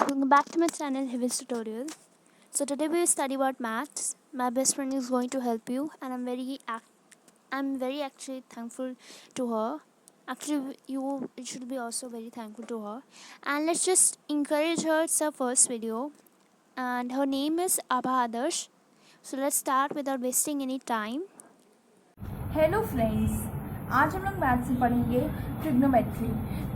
Welcome back to my channel Hivi's tutorial. So today we will study about maths. My best friend is going to help you, and I'm very actually thankful to her. Actually, you should be also very thankful to her. And let's just encourage her. It's her first video, and her name is Abha Adarsh. So let's start without wasting any time. Hello friends, आज हम लोग math से पढ़ेंगे trigonometry.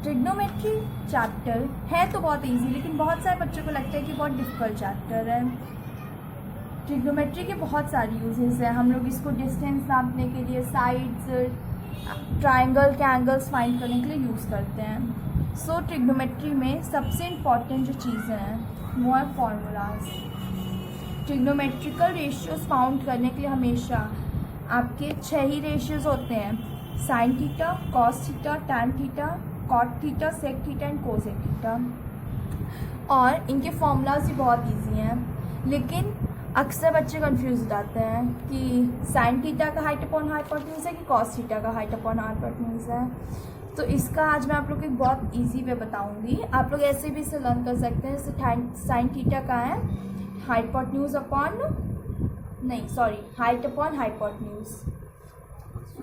Trigonometry chapter है तो बहुत easy, लेकिन बहुत सारे बच्चों को लगता है कि बहुत डिफ़िकल्ट चैप्टर है। ट्रिग्नोमेट्री के बहुत सारे यूजेस हैं। हम लोग इसको डिस्टेंस नापने के लिए, साइड्स, ट्राइंगल के एंगल्स फाइंड करने के लिए यूज़ करते हैं। सो ट्रिग्नोमेट्री में सबसे इम्पॉर्टेंट जो चीज़ें हैं वो है फॉर्मूलाज। ट्रिग्नोमेट्रिकल रेशियोज फाउंड करने के लिए हमेशा आपके 6 ही रेशियोज होते हैं: sine theta, cos theta, tan theta, cot theta, sec theta and cosec theta. और इनके फॉर्मूलाज भी बहुत इजी हैं, लेकिन अक्सर बच्चे कंफ्यूज हो जाते हैं कि साइन थीटा का हाइट अपॉन हाइपोटेन्यूज है कि कॉस थीटा का हाइट अपॉन हाइपोटेन्यूज है। तो इसका आज मैं आप लोग को एक बहुत ईजी वे बताऊंगी। आप लोग ऐसे भी इसे लर्न कर सकते हैं। जैसे साइन थीटा का है hypotenuse upon height upon hypotenuse.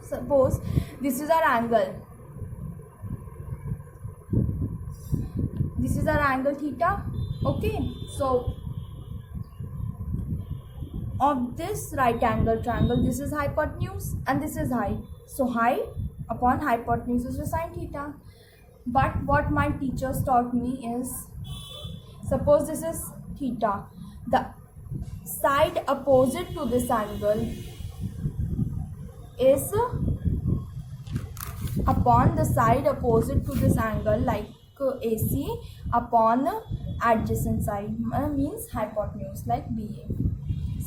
Suppose this is our angle. This is our angle theta. Okay, so of this right angle triangle, this is hypotenuse and this is height. So height upon hypotenuse is sine theta. But what my teachers taught me is, suppose this is theta, the side opposite to this angle is upon the side opposite to this angle, like AC upon adjacent side, means hypotenuse, like BA.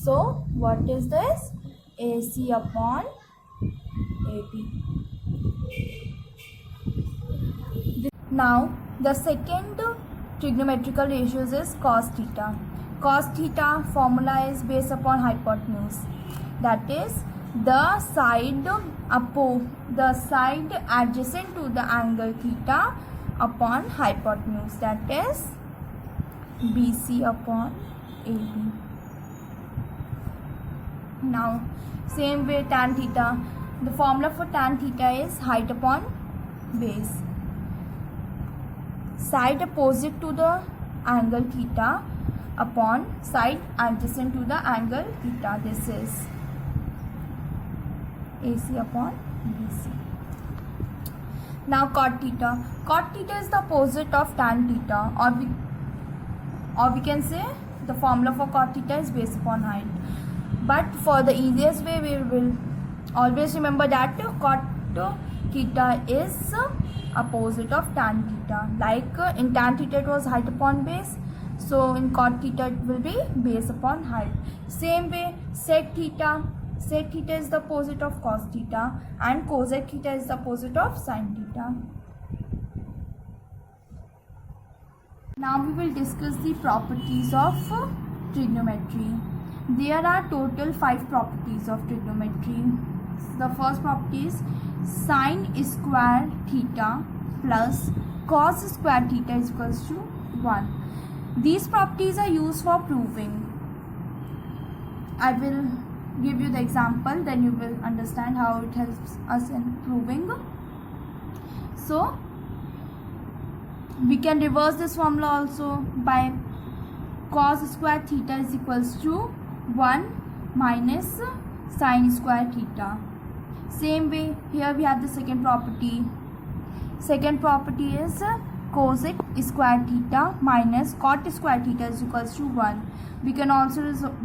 So what is this? AC upon AB. Now the second trigonometrical ratios is cos theta. Cos theta formula is based upon hypotenuse, that is the side adjacent to the angle theta upon hypotenuse, that is BC upon AB. Now same way tan theta, the formula for tan theta is height upon base, side opposite to the angle theta upon side adjacent to the angle theta, this is AC upon BC. Now cot theta. Cot theta is the opposite of tan theta, or we can say the formula for cot theta is based upon height. But for the easiest way, we will always remember that cot theta is opposite of tan theta. Like in tan theta it was height upon base, so in cot theta it will be base upon height. Same way sec theta. Sec theta is the opposite of cos theta, and cosec theta is the opposite of sin theta. Now we will discuss the properties of trigonometry. There are total 5 properties of trigonometry. The first property is sin square theta plus cos square theta is equals to 1. These properties are used for proving. I will give you the example, then you will understand how it helps us in proving. So we can reverse this formula also by cos square theta is equals to 1 minus sin square theta. Same way here we have the second property. Second property is cosec square theta minus cot square theta is equals to 1. We can also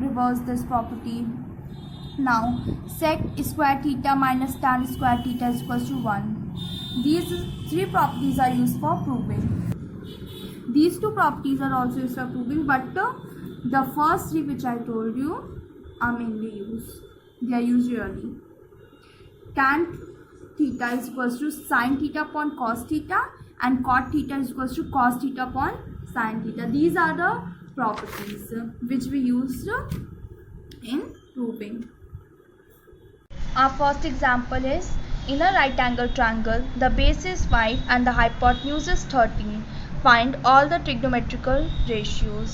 reverse this property. Now sec square theta minus tan square theta is equals to 1. These 3 properties are used for proving. These 2 properties are also used for proving, but the first 3 which I told you are mainly used. They are used really. Tan theta is equals to sin theta upon cos theta, and cot theta is equals to cos theta upon sin theta. These are the properties which we used in proving. Our first example is, in a right angle triangle, the base is 5 and the hypotenuse is 13. Find all the trigonometrical ratios.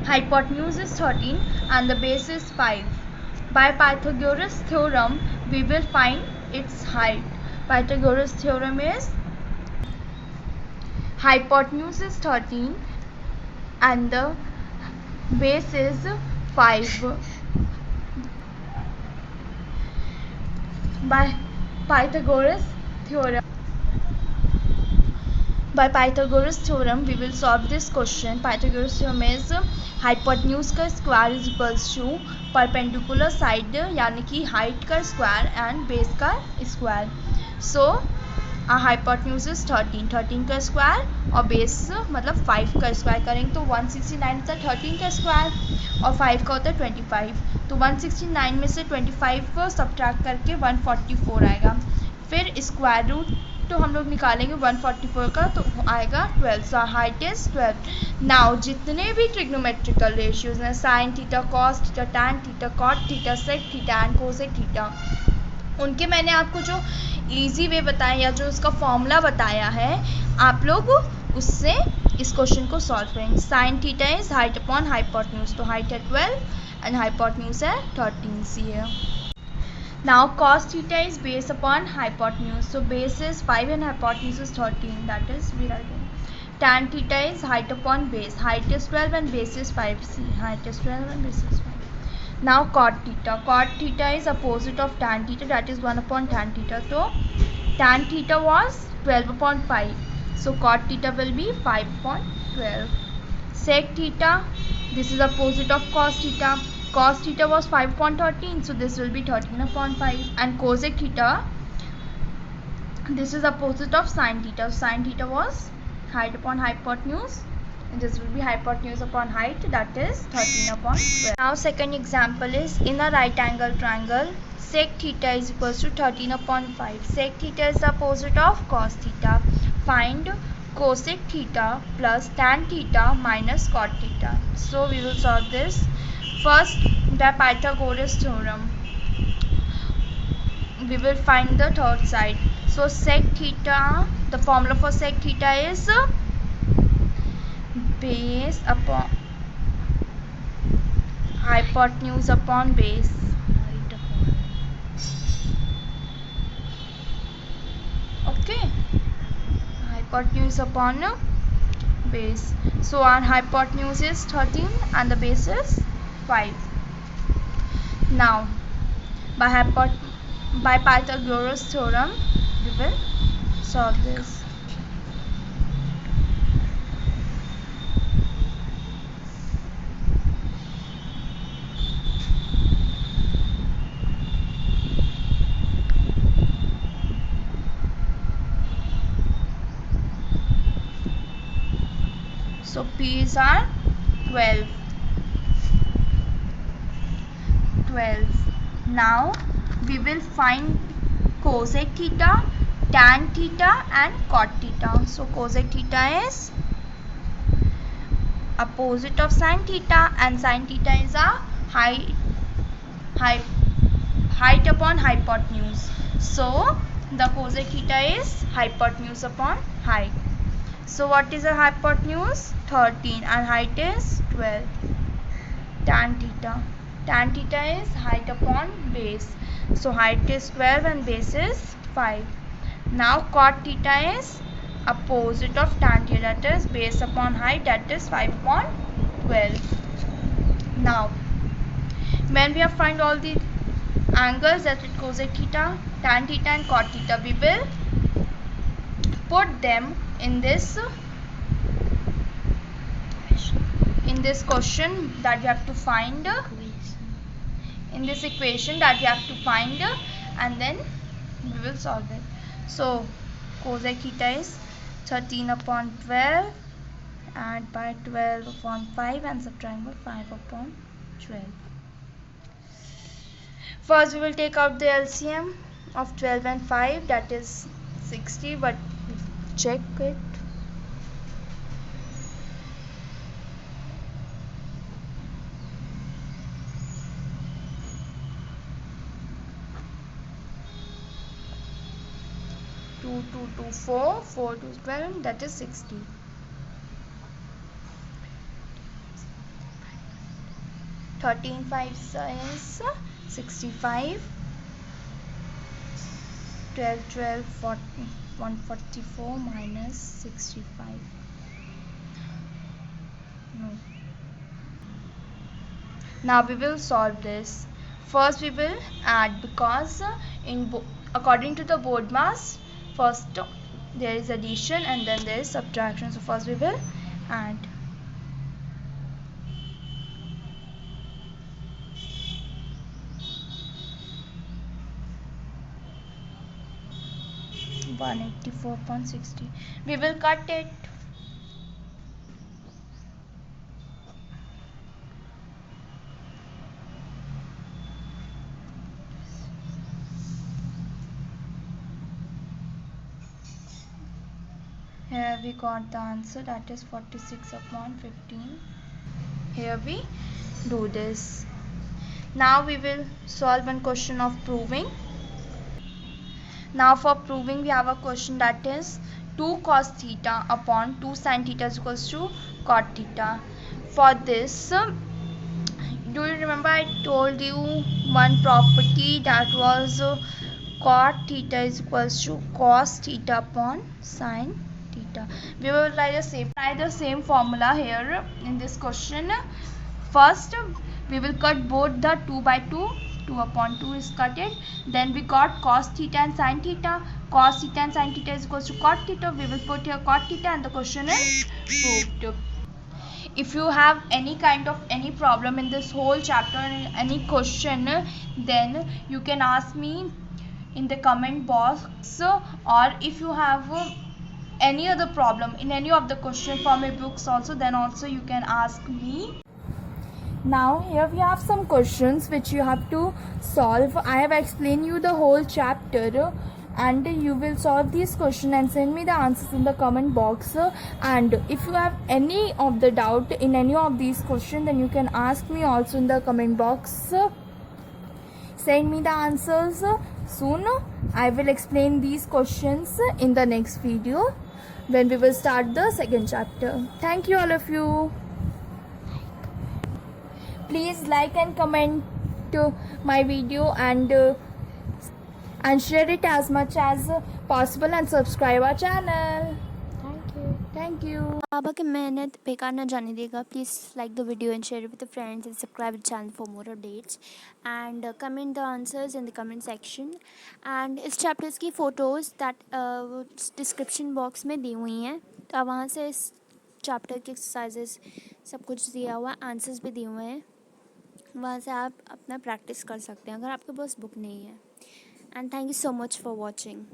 Hypotenuse is 13 and the base is 5. By Pythagoras theorem, we will find its height. Pythagoras theorem is hypotenuse is 13 and the base is 5. By Pythagoras theorem, we will solve this question. Pythagoras theorem is hypotenuse का square is equals to perpendicular side यानी कि height का square and base का square. So hypotenuse is 13 का square और base मतलब 5 का square करेंगे तो 169 होता है 13 का स्क्वायर और 5 का होता है 25. तो 169 में से 25 सब्ट्रैक्ट करके 144 आएगा. फिर स्क्वायर रूट तो हम लोग निकालेंगे 144 का तो आएगा 12. So height is 12. नाउ जितने भी ट्रिग्नोमेट्रिकल रेशियोज हैं sine theta cos theta tan theta cot theta sec theta and cosec theta, उनके मैंने आपको जो इजी वे बताया या जो उसका फॉर्मूला बताया है आप लोग उससे इस क्वेश्चन को सॉल्व करेंगे. Sine theta is height upon hypotenuse, तो हाइट है 12 and hypotenuse है 13 here. Now cos theta is base upon hypotenuse, so base is 5 and hypotenuse is 13, that is we write it. Tan theta is height upon base, height is 12 and base is 5. See, height is 12 and base is 5. Now cot theta is opposite of tan theta, that is 1 upon tan theta. So tan theta was 12 upon 5, so cot theta will be 5 upon 12. Sec theta, this is opposite of cos theta. Cos theta was 5 upon 13, so this will be 13 upon 5. And cosec theta, this is opposite of sin theta. Sin theta was height upon hypotenuse, and this will be hypotenuse upon height, that is 13 upon 12. Now second example is in a right angle triangle, sec theta is equals to 13 upon 5. Sec theta is the opposite of cos theta. Find cosec theta plus tan theta minus cot theta. So we will solve this. First, the Pythagoras theorem. We will find the third side. So sec theta, the formula for sec theta is base upon hypotenuse upon base. Okay, hypotenuse upon base. So our hypotenuse is 13 and the base is 5. Now by Pythagoras theorem we will solve this. So P's are 12. Now we will find cosec theta, tan theta and cot theta. So cosec theta is opposite of sin theta and sin theta is a height upon hypotenuse. So the cosec theta is hypotenuse upon height. So what is the hypotenuse? 13 and height is 12. Tan theta is height upon base, so height is 12 and base is 5. Now cot theta is opposite of tan theta, that is base upon height, that is 5 upon 12. Now when we have find all the angles, that is cosec theta, tan theta and cot theta, we will put them in this question that you have to find, in this equation that you have to find, and then we will solve it. So cosec theta is 13 upon 12 and by 12 upon 5 and subtract 5 upon 12. First we will take out the LCM of 12 and 5, that is 60, but check it. 2 2 2 4, 4 2 12, that is 60. 13 5 is 65. 12 12 40, 144 minus 65. No. Now we will solve this. First we will add, because according to the board mass, first there is addition and then there is subtraction. So first we will add. $184.60. We will cut it. Here we got the answer, that is 46/15. Here we do this. Now we will solve one question of proving. Now for proving we have a question, that is 2 cos theta upon 2 sin theta is equals to cot theta. For this, do you remember I told you one property, that was cot theta is equals to cos theta upon sin theta. We will try the same formula here in this question. First we will cut both the 2 by 2. 2 upon 2 is cutted. Then we got cos theta and sin theta. Cos theta and sin theta is equals to cot theta. We will put here cot theta and the question is proved. If you have any kind of any problem in this whole chapter, any question, then you can ask me in the comment box, or if you have any other problem in any of the question from my books also, then also you can ask me. Now here we have some questions which you have to solve. I have explained you the whole chapter, and you will solve these questions and send me the answers in the comment box. And if you have any of the doubt in any of these questions, then you can ask me also in the comment box. Send me the answers soon. I will explain these questions in the next video when we will start the second chapter. Thank you all of you. Please like and comment my video, and share it as much as possible, and subscribe our channel. Thank you. बाबा की मेहनत बेकार ना जाने देगा. Please like the video and share it with your friends, and subscribe the channel for more updates, and comment the answers in the comment section. And इस chapters की photos that description box में दी हुई हैं, तो आप वहाँ से इस chapter के exercises सब कुछ दिया हुआ है, answers भी दिए हुए हैं, वहाँ से आप अपना practice कर सकते हैं अगर आपके पास book नहीं है. And thank you so much for watching.